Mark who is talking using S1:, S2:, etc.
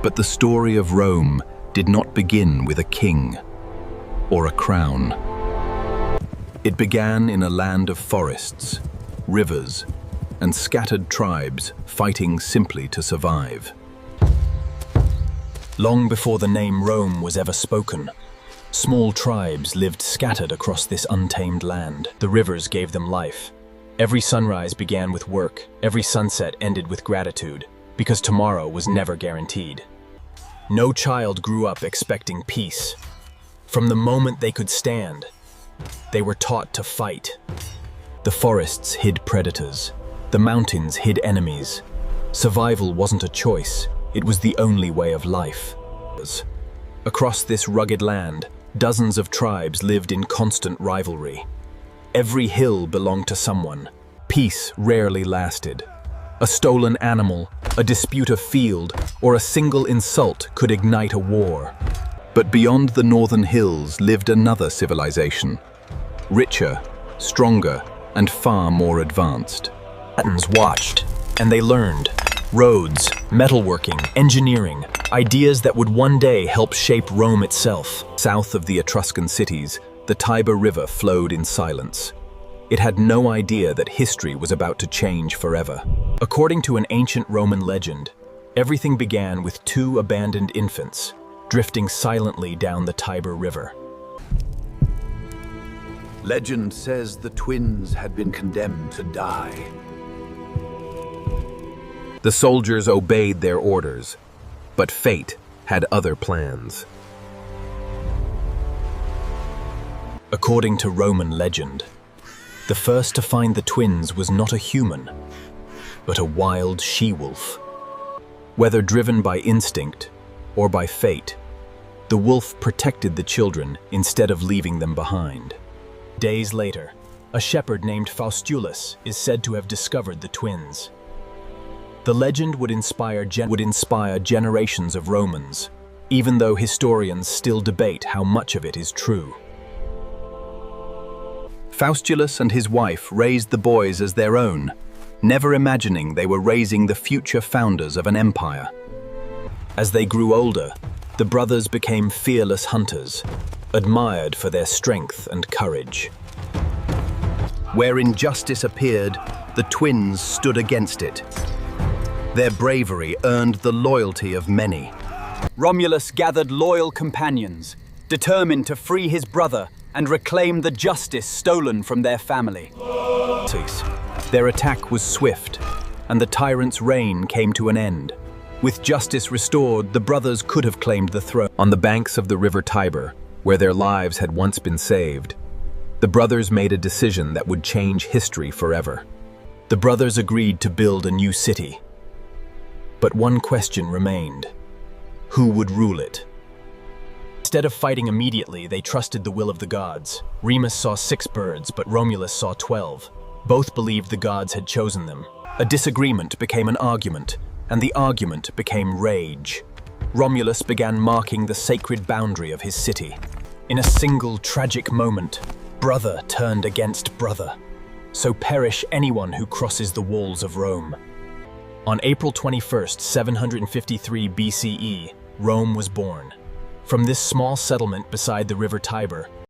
S1: But the story of Rome did not begin with a king or a crown. It began in a land of forests, rivers, and scattered tribes fighting simply to survive. Long before the name Rome was ever spoken, small tribes lived scattered across this untamed land. The rivers gave them life. Every sunrise began with work, every sunset ended with gratitude, because tomorrow was never guaranteed. No child grew up expecting peace. From the moment they could stand, they were taught to fight. The forests hid predators. The mountains hid enemies. Survival wasn't a choice, it was the only way of life. Across this rugged land, dozens of tribes lived in constant rivalry. Every hill belonged to someone. Peace rarely lasted. A stolen animal, a dispute of field, or a single insult could ignite a war. But beyond the northern hills lived another civilization, richer, stronger, and far more advanced. Latins watched, and they learned. Roads, metalworking, engineering, ideas that would one day help shape Rome itself. South of the Etruscan cities, the Tiber River flowed in silence. It had no idea that history was about to change forever. According to an ancient Roman legend, everything began with two abandoned infants, drifting silently down the Tiber River.
S2: Legend says the twins had been condemned to die.
S1: The soldiers obeyed their orders, but fate had other plans. According to Roman legend, the first to find the twins was not a human, but a wild she-wolf. Whether driven by instinct or by fate, the wolf protected the children instead of leaving them behind. Days later, a shepherd named Faustulus is said to have discovered the twins. The legend would inspire generations of Romans, even though historians still debate how much of it is true. Faustulus and his wife raised the boys as their own, never imagining they were raising the future founders of an empire. As they grew older, the brothers became fearless hunters, admired for their strength and courage. Where injustice appeared, the twins stood against it. Their bravery earned the loyalty of many.
S3: Romulus gathered loyal companions, determined to free his brother and reclaim the justice stolen from their family.
S1: Their attack was swift, and the tyrant's reign came to an end. With justice restored, the brothers could have claimed the throne. On the banks of the river Tiber, where their lives had once been saved, the brothers made a decision that would change history forever. The brothers agreed to build a new city. But one question remained: who would rule it? Instead of fighting immediately, they trusted the will of the gods. Remus saw 6 birds, but Romulus saw 12. Both believed the gods had chosen them. A disagreement became an argument, and the argument became rage. Romulus began marking the sacred boundary of his city. In a single tragic moment, brother turned against brother. So perish anyone who crosses the walls of Rome. On April 21st, 753 BCE, Rome was born. From this small settlement beside the river Tiber,